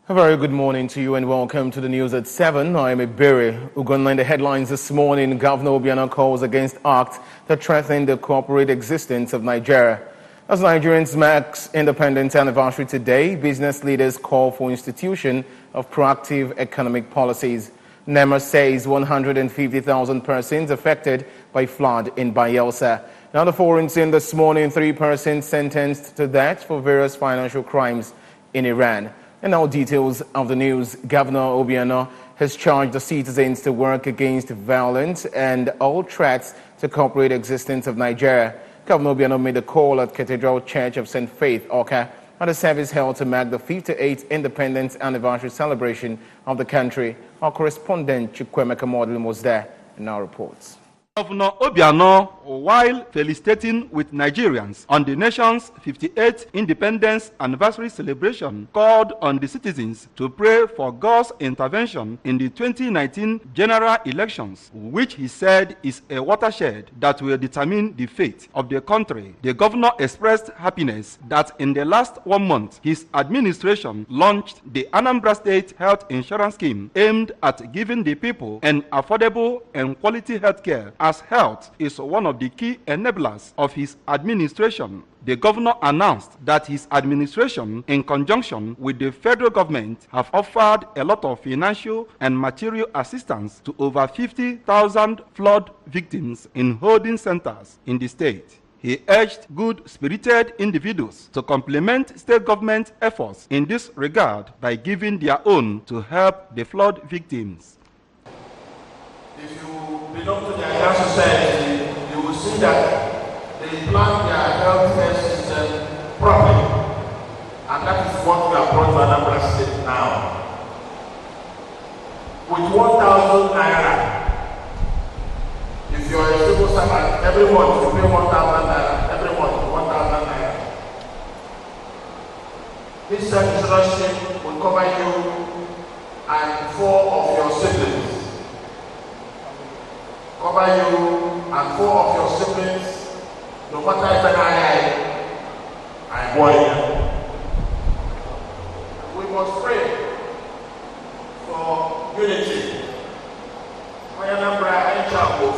A very good morning to you and welcome to the news at 7. I'm Iberi. Ugonla in the headlines this morning. Governor Obiano calls against acts that threaten the corporate existence of Nigeria. As Nigerians mark independence anniversary today, business leaders call for institution of proactive economic policies. NEMA says 150,000 persons affected by flood in Bayelsa. Now the foreign scene this morning, 3 persons sentenced to death for various financial crimes in Iran. And now details of the news. Governor Obiano has charged the citizens to work against violence and all threats to corporate existence of Nigeria. Governor Obiano made a call at Cathedral Church of St. Faith, Oka, at a service held to mark the 58th independence anniversary celebration of the country. Our correspondent Chukwemeka Modlin was there and now reports. Governor Obiano, while felicitating with Nigerians on the nation's 58th independence anniversary celebration, called on the citizens to pray for God's intervention in the 2019 general elections, which he said is a watershed that will determine the fate of the country. The governor expressed happiness that in the last 1 month, his administration launched the Anambra State Health Insurance Scheme aimed at giving the people an affordable and quality health care, as health is one of the key enablers of his administration. The governor announced that his administration, in conjunction with the federal government, have offered a lot of financial and material assistance to over 50,000 flood victims in holding centers in the state. He urged good-spirited individuals to complement state government efforts in this regard by giving their own to help the flood victims. If you belong to the health society, you will see that they plan their health care system properly. And that is what we are brought to Anambra State now. With 1,000 naira, if you are a civil servant, every month you pay 1,000 naira, every month 1,000 naira. This insurance scheme will cover you and 4 of your siblings. Cover you and 4 of your siblings, no matter if I boy. We must pray for unity. Anambra and Chapo,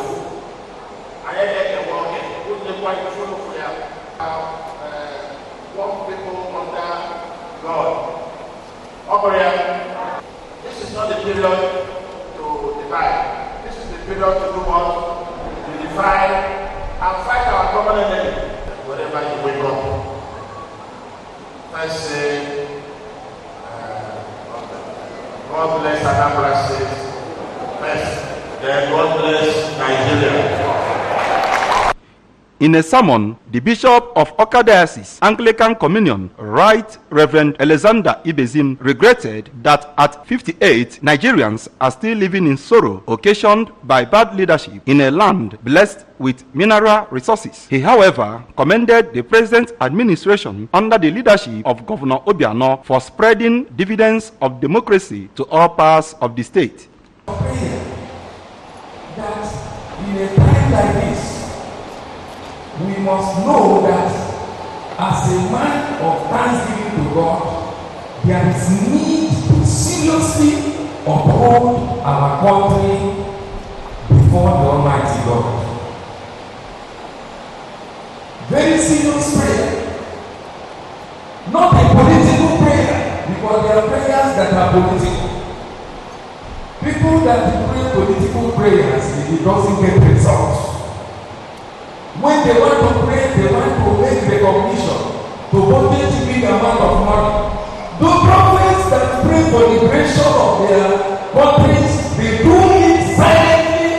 I had a walking, put the white full of walk people under God. This is not the period to divide. Period to do what? To define and fight our common enemy. Whenever you wake up, first say, God bless Anambra State. First, then God bless Nigeria. In a sermon, the Bishop of Oka Diocese, Anglican Communion, Right Reverend Alexander Ibezim, regretted that at 58, Nigerians are still living in sorrow occasioned by bad leadership in a land blessed with mineral resources. He, however, commended the present administration under the leadership of Governor Obiano for spreading dividends of democracy to all parts of the state. That in a time like this, we must know that as a man of thanksgiving to God, there is need to seriously uphold our country before the Almighty God. Very serious prayer. Not a political prayer, because there are prayers that are political. People that pray political prayers, it doesn't get results. When they want to pray, they want to make recognition, to budget big amount of money. The prophets that pray for the liberation of their countries, they do it silently.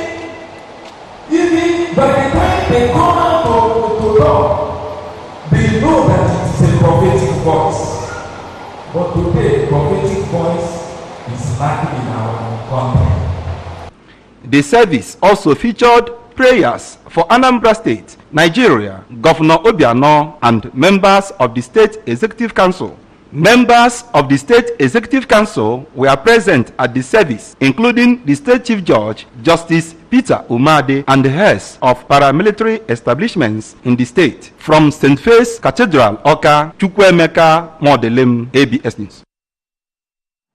Even by the time they come out to talk, they know that it is a prophetic voice. But today, prophetic voice is lacking in our country. The service also featured prayers for Anambra State, Nigeria, Governor Obiano, and members of the State Executive Council. Members of the State Executive Council were present at the service, including the State Chief Judge, Justice Peter Umade, and the heads of paramilitary establishments in the state. From St. Faith's Cathedral, Oka, Chukwemeka Modelim, ABS News.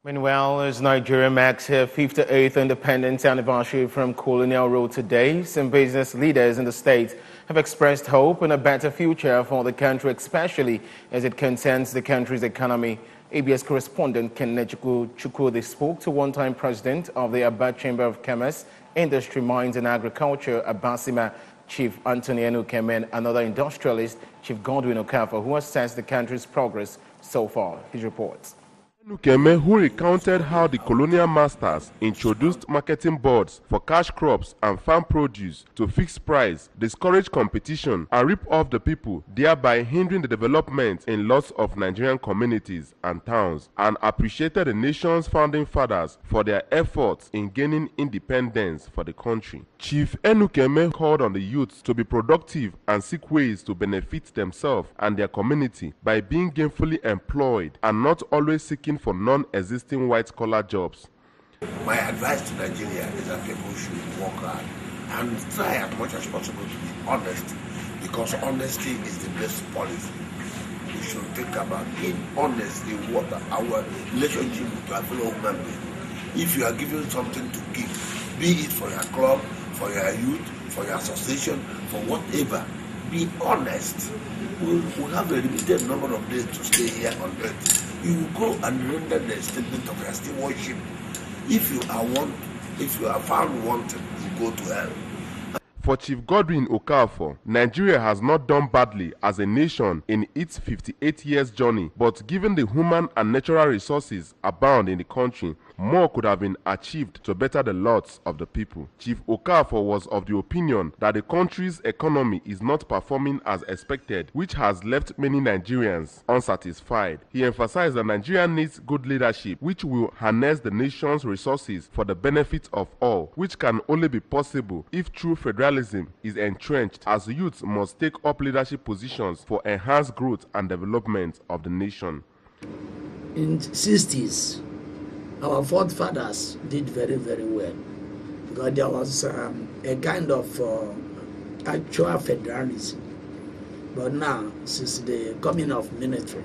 Meanwhile, as Nigeria marks her 58th independence anniversary from colonial rule today, some business leaders in the state have expressed hope in a better future for the country, especially as it concerns the country's economy. ABS correspondent Kenechukwu Chukwudi spoke to one-time president of the Aba Chamber of Commerce, Industry, Mines and Agriculture, Abasima, Chief Anthony Enukeme, and another industrialist, Chief Godwin Okafor, who assessed the country's progress so far. His reports. Enukeme, who recounted how the colonial masters introduced marketing boards for cash crops and farm produce to fix price, discourage competition, and rip off the people, thereby hindering the development in lots of Nigerian communities and towns, and appreciated the nation's founding fathers for their efforts in gaining independence for the country. Chief Enukeme called on the youth to be productive and seek ways to benefit themselves and their community by being gainfully employed and not always seeking for non-existing white-collar jobs. My advice to Nigeria is that people should work hard and try as much as possible to be honest, because honesty is the best policy. We should think about being honest in what our relationship with our fellow human beings. If you are given something to give, be it for your club, for your youth, for your association, for whatever, be honest. We'll have a limited number of days to stay here on earth. You go and render the statement of your stewardship. If you are found wanted, you go to hell. For Chief Godwin Okafor, Nigeria has not done badly as a nation in its 58 years journey, but given the human and natural resources abound in the country, more could have been achieved to better the lots of the people. Chief Okafor was of the opinion that the country's economy is not performing as expected, which has left many Nigerians unsatisfied. He emphasized that Nigeria needs good leadership, which will harness the nation's resources for the benefit of all, which can only be possible if true federalism is entrenched, as youths must take up leadership positions for enhanced growth and development of the nation. In the 60s, our forefathers did very, very well, because there was a kind of actual federalism. But now, since the coming of military,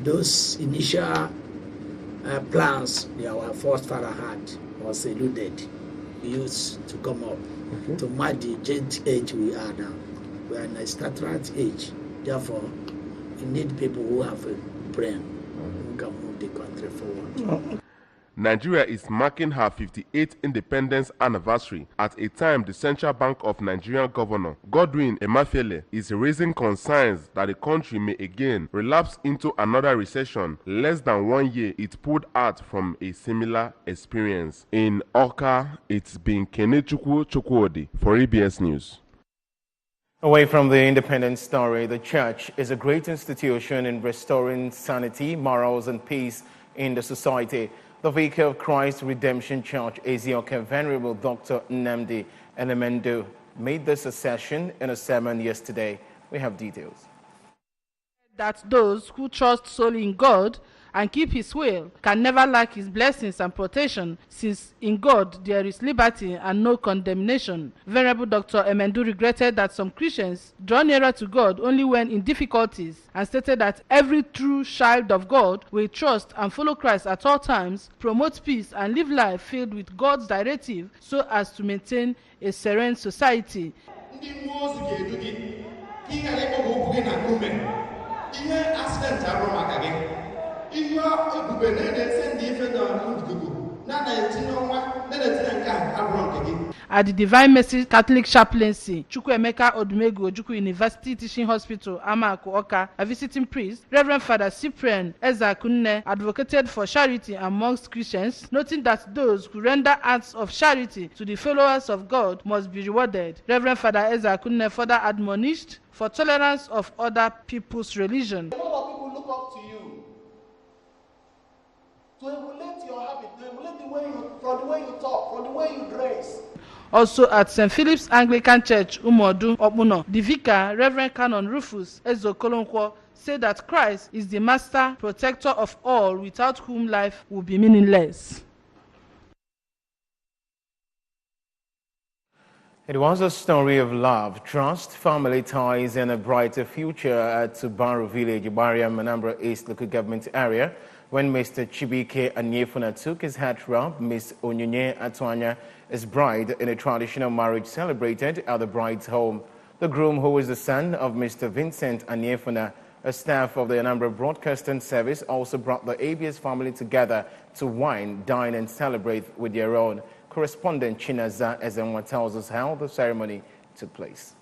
those initial plans that our forefather had was eluded. We used to come up to match the age we are now. We are in a statutory age. Therefore, we need people who have a brain who can move the country forward. Nigeria is marking her 58th independence anniversary at a time the Central Bank of Nigerian Governor Godwin Emefiele is raising concerns that the country may again relapse into another recession less than 1 year it pulled out from a similar experience. In Oka, it's been Kenechukwu Chukwudi for ABS News. Away from the independence story, the church is a great institution in restoring sanity, morals, and peace in the society. The Vicar of Christ Redemption Church, Ezioke Venerable Dr. Nnamdi Elemendo, made this assertion in a sermon yesterday. We have details. That those who trust solely in God and keep His will can never lack His blessings and protection, since in God there is liberty and no condemnation. Venerable Dr. Emendu regretted that some Christians draw nearer to God only when in difficulties, and stated that every true child of God will trust and follow Christ at all times, promote peace, and live life filled with God's directive so as to maintain a serene society. At the Divine Mercy Catholic Chaplaincy, Chukwuemeka Odumegu Ojukwu University Teaching Hospital, Amaku Oka, a visiting priest, Reverend Father Cyprian Ezakunne, advocated for charity amongst Christians, noting that those who render acts of charity to the followers of God must be rewarded. Reverend Father Ezakunne further admonished for tolerance of other people's religion. A lot of people look up to you to emulate your habit, to emulate the way you talk, from the way you dress. Also at St. Philip's Anglican Church, Umodu, Okpuno, the vicar, Reverend Canon Rufus Ezokolonkwo, said that Christ is the master protector of all, without whom life would be meaningless. It was a story of love, trust, family ties, and a brighter future at Subaru Village, Ibariam, Anambra East local government area when Mr. Chibike Anyefuna took his hat rub, Miss Onyunye Atwanya, his bride, in a traditional marriage celebrated at the bride's home. The groom, who is the son of Mr. Vincent Anyefuna, a staff of the Anambra Broadcasting Service, also brought the ABS family together to wine, dine, and celebrate with their own. Correspondent Chinaza Ezenwa tells us how the ceremony took place.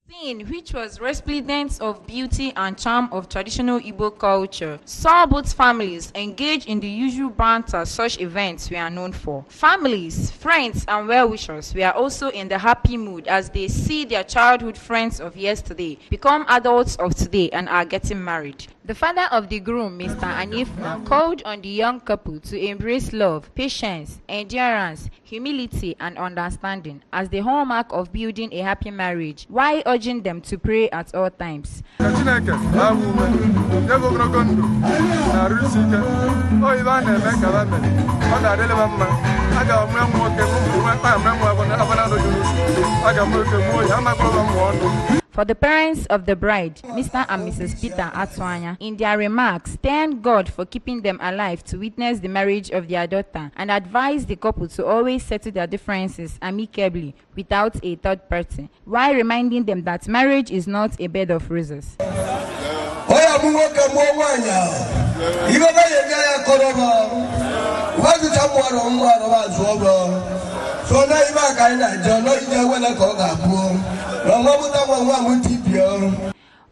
Scene, which was resplendent of beauty and charm of traditional Igbo culture, saw both families engage in the usual banter such events were known for. Families, friends, and well-wishers were also in the happy mood as they see their childhood friends of yesterday become adults of today and are getting married. The father of the groom, Mr. Anyefuna, called on the young couple to embrace love, patience, endurance, humility, and understanding as the hallmark of building a happy marriage, while urging them to pray at all times. For the parents of the bride, Mr. and Mrs. Peter Atwanya, in their remarks, thanked God for keeping them alive to witness the marriage of their daughter and advised the couple to always settle their differences amicably without a third party, while reminding them that marriage is not a bed of roses.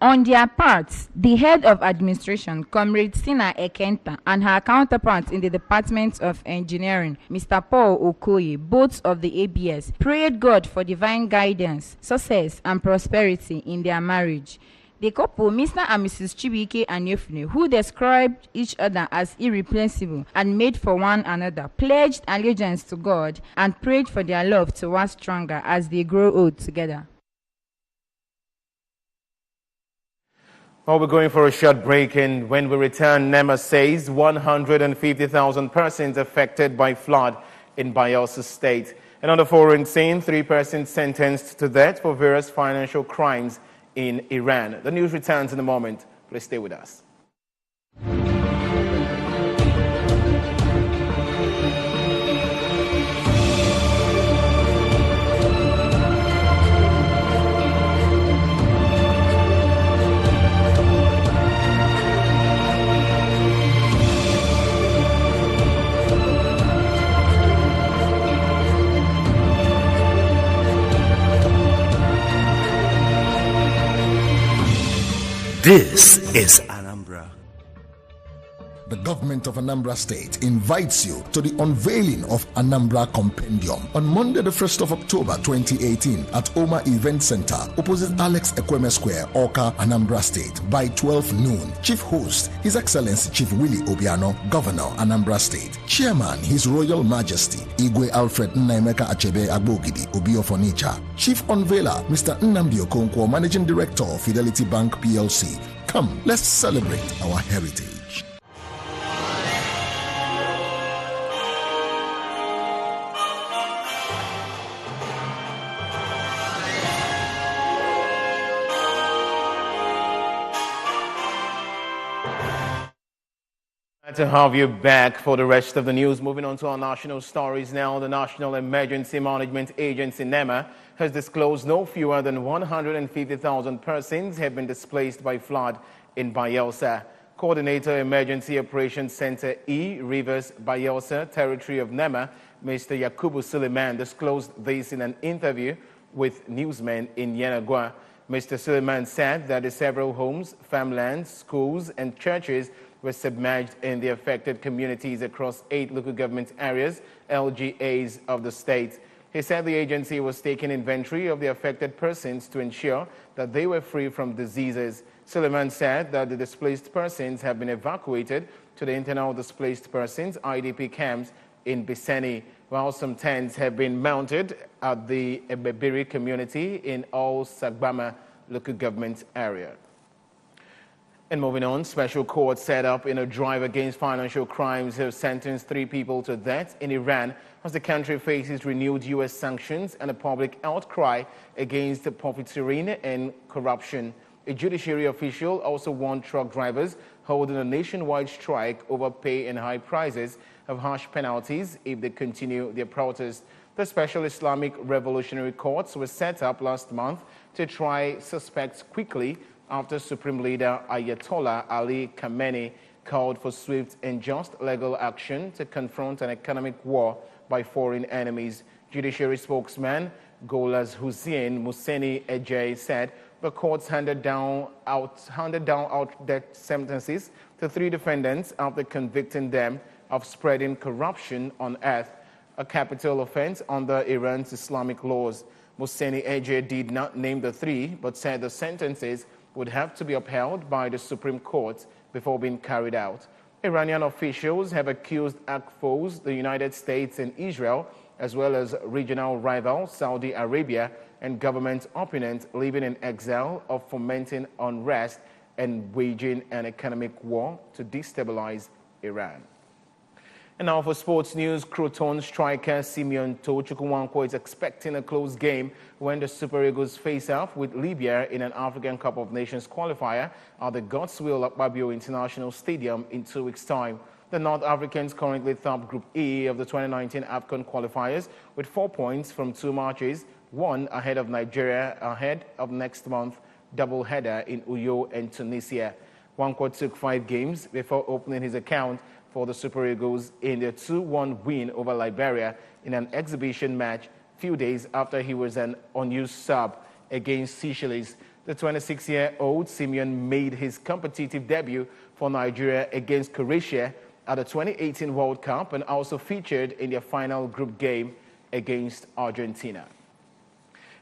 On their parts, the head of administration, Comrade Sina Ekenta, and her counterpart in the Department of Engineering, Mr. Paul Okoye, both of the ABS, prayed God for divine guidance, success, and prosperity in their marriage. The couple, Mr. and Mrs. Chibike Anyefuna, who described each other as irreplaceable and made for one another, pledged allegiance to God and prayed for their love to wax stronger as they grow old together. Well, we're going for a short break, and when we return, NEMA says 150,000 persons affected by flood in Bayelsa State. And on the foreign scene, 3 persons sentenced to death for various financial crimes in Iran. The news returns in a moment. Please stay with us. This is Anambra. The government of Anambra State invites you to the unveiling of Anambra Compendium on Monday, the 1st of October 2018 at Oma Event Center, opposite Alex Ekweme Square, Awka, Anambra State, by 12 noon. Chief host, His Excellency Chief Willie Obiano, Governor, Anambra State. Chairman, His Royal Majesty, Igwe Alfred Nnaemeka Achebe Agbogidi, Obi of Onitsha. Chief Unveiler, Mr. Nnamdi Okonkwo, Managing Director, Fidelity Bank PLC. Come, let's celebrate our heritage. To have you back for the rest of the news. Moving on to our national stories now. The National Emergency Management Agency, NEMA, has disclosed no fewer than 150,000 persons have been displaced by flood in Bayelsa. Coordinator, Emergency Operations Center E, Rivers, Bayelsa, territory of NEMA, Mr. Yakubu Suleiman, disclosed this in an interview with newsmen in Yenagua. Mr. Suleiman said that the several homes, farmlands, schools, and churches were submerged in the affected communities across 8 local government areas, LGAs of the state. He said the agency was taking inventory of the affected persons to ensure that they were free from diseases. Suleiman said that the displaced persons have been evacuated to the internal displaced persons IDP camps in Biseni, while some tents have been mounted at the Ebebiri community in All Sagbama local government area. And moving on, special court set up in a drive against financial crimes have sentenced 3 people to death in Iran as the country faces renewed U.S. sanctions and a public outcry against profiteering and corruption. A judiciary official also warned truck drivers holding a nationwide strike over pay and high prices of harsh penalties if they continue their protest. The Special Islamic Revolutionary Courts were set up last month to try suspects quickly after Supreme Leader Ayatollah Ali Khamenei called for swift and just legal action to confront an economic war by foreign enemies. Judiciary spokesman Gholas Hussein Mohseni Ejei said the courts handed down out death sentences to 3 defendants after convicting them of spreading corruption on earth, a capital offense under Iran's Islamic laws. Mohseni Ejei did not name the 3, but said the sentences would have to be upheld by the Supreme Court before being carried out. Iranian officials have accused arch foes, the United States and Israel, as well as regional rival Saudi Arabia and government opponents living in exile, of fomenting unrest and waging an economic war to destabilize Iran. And now for sports news, Croton striker Simeon Tochukwu is expecting a close game when the Super Eagles face off with Libya in an African Cup of Nations qualifier at the Godswill Akpabio International Stadium in 2 weeks' time. The North Africans currently top Group E of the 2019 AFCON qualifiers with 4 points from 2 matches, 1 ahead of Nigeria ahead of next month doubleheader in Uyo and Tunisia. Nwankwo took 5 games before opening his account for the Super Eagles in their 2-1 win over Liberia in an exhibition match few days after he was an unused sub against Seychelles. The 26-year-old Simeon made his competitive debut for Nigeria against Croatia at the 2018 World Cup and also featured in their final group game against Argentina.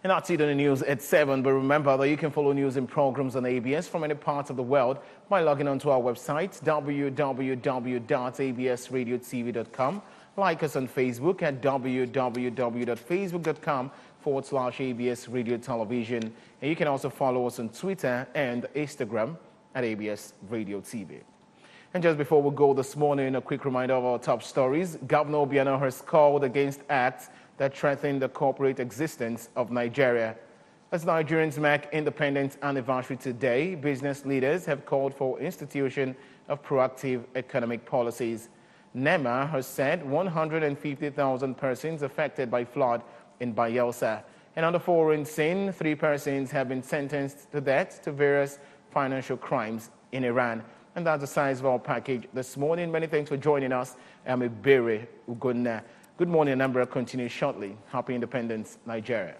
And that's it on the news at 7. But remember that you can follow news and programs on ABS from any part of the world by logging onto our website, www.absradiotv.com. Like us on Facebook at www.facebook.com/ABS Radio Television. And you can also follow us on Twitter and Instagram at ABS Radio TV. And just before we go this morning, a quick reminder of our top stories. Governor Obiano has called against acts that threaten the corporate existence of Nigeria. As Nigerians mark Independence Anniversary today, business leaders have called for institution of proactive economic policies. NEMA has said 150,000 persons affected by flood in Bayelsa. And on the foreign scene, 3 persons have been sentenced to death to various financial crimes in Iran. And that's the size of our package this morning. Many thanks for joining us. I'm Iberi Ugonna. Good morning, Anambra continues shortly. Happy Independence, Nigeria.